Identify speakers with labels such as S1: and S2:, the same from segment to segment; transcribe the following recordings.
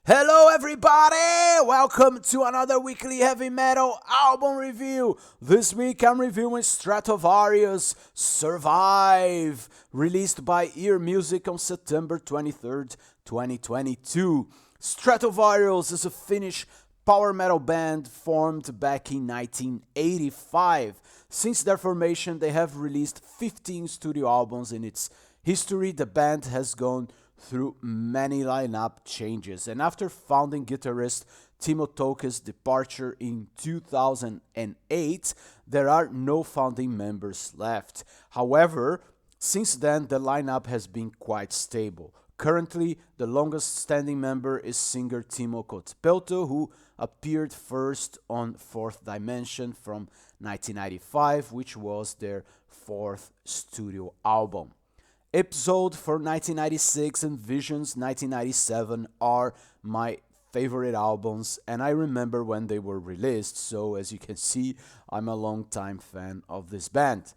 S1: Hello everybody! Welcome to another weekly heavy metal album review. This week I'm reviewing Stratovarius Survive, released by earMUSIC on September 23rd, 2022. Stratovarius is a Finnish power metal band formed back in 1985. Since their formation, they have released 15 studio albums in its history. The band has gone through many lineup changes, and after founding guitarist Timo Tolkke's departure in 2008, there are no founding members left. However, since then the lineup has been quite stable. Currently, the longest standing member is singer Timo Kotipelto, who appeared first on Fourth Dimension from 1995, which was their fourth studio album. Episode for 1996 and Visions 1997 are my favorite albums, and I remember when they were released, so as you can see, I'm a long-time fan of this band.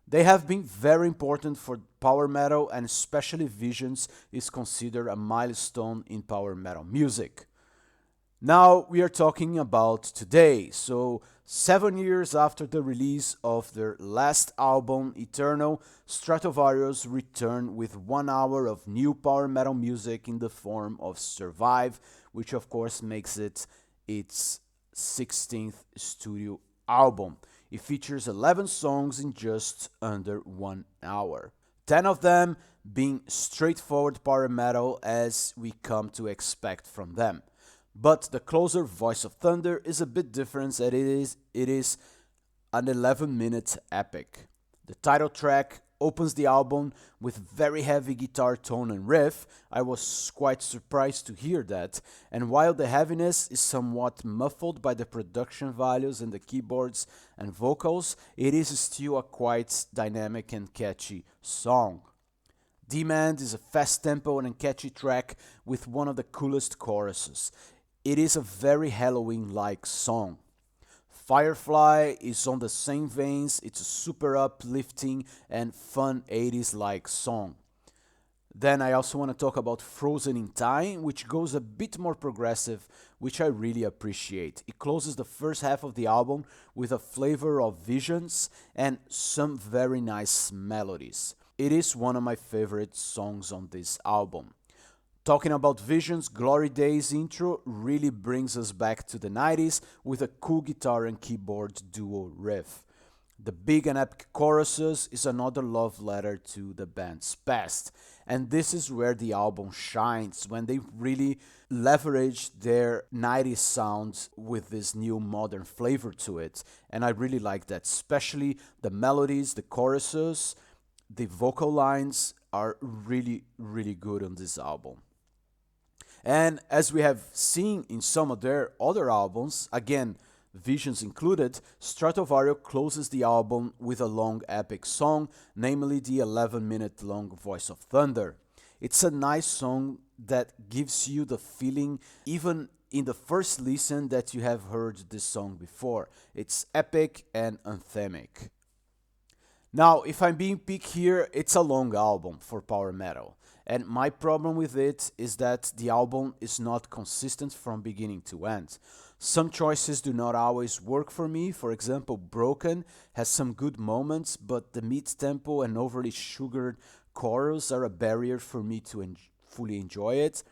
S1: They have been very important for power metal, and especially Visions is considered a milestone in power metal music. Now we are talking about today. So, 7 years after the release of their last album, Eternal, Stratovarius returned with 1 hour of new power metal music in the form of Survive, which of course makes it its 16th studio album. It features 11 songs in just under 1 hour. 10 of them being straightforward power metal as we come to expect from them. But the closer Voice of Thunder is a bit different as it is an 11-minute epic. The title track opens the album with very heavy guitar tone and riff. I was quite surprised to hear that, and while the heaviness is somewhat muffled by the production values and the keyboards and vocals, it is still a quite dynamic and catchy song. Demand is a fast tempo and catchy track with one of the coolest choruses. It is a very Halloween-like song. Firefly is on the same veins. It's a super uplifting and fun 80s-like song. Then I also want to talk about Frozen in Time, which goes a bit more progressive, which I really appreciate. It closes the first half of the album with a flavor of Visions and some very nice melodies. It is one of my favorite songs on this album. Talking about Visions, Glory Days intro really brings us back to the 90s with a cool guitar and keyboard duo riff. The big and epic choruses is another love letter to the band's past, and this is where the album shines, when they really leverage their 90s sound with this new modern flavor to it, and I really like that, especially the melodies, the choruses, the vocal lines are really good on this album. And as we have seen in some of their other albums, again, Visions included, Stratovarius closes the album with a long epic song, namely the 11-minute long Voice of Thunder. It's a nice song that gives you the feeling, even in the first listen, that you have heard this song before. It's epic and anthemic. Now, if I'm being picky here, it's a long album for power metal. And my problem with it is that the album is not consistent from beginning to end. Some choices do not always work for me. For example, Broken has some good moments, but the mid-tempo and overly sugared chorus are a barrier for me to fully enjoy it.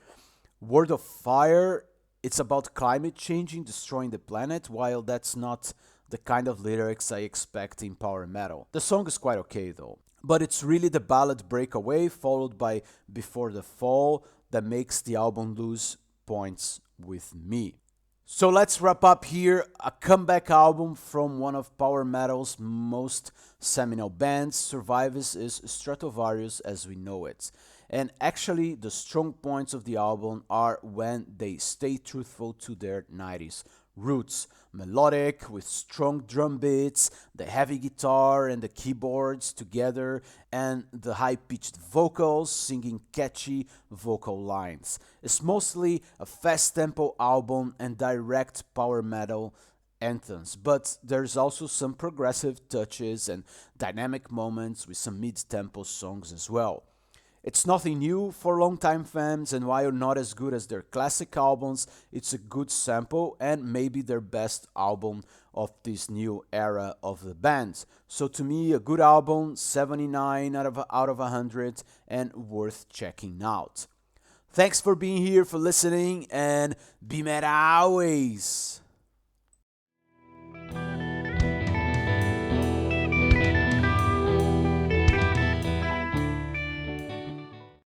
S1: Word of Fire, it's about climate changing, destroying the planet, while that's not the kind of lyrics I expect in power metal. The song is quite okay though. But it's really the ballad Breakaway followed by Before the Fall that makes the album lose points with me. So let's wrap up here. A comeback album from one of power metal's most seminal bands. Survives is Stratovarius as we know it. And actually the strong points of the album are when they stay truthful to their 90s roots. Melodic with strong drum beats, the heavy guitar and the keyboards together, and the high-pitched vocals singing catchy vocal lines. It's mostly a fast-tempo album and direct power metal anthems, but there's also some progressive touches and dynamic moments with some mid-tempo songs as well. It's nothing new for longtime fans, and while not as good as their classic albums, it's a good sample and maybe their best album of this new era of the band. So to me, a good album, 79 out of 100, and worth checking out. Thanks for being here, for listening, and BeMetalways!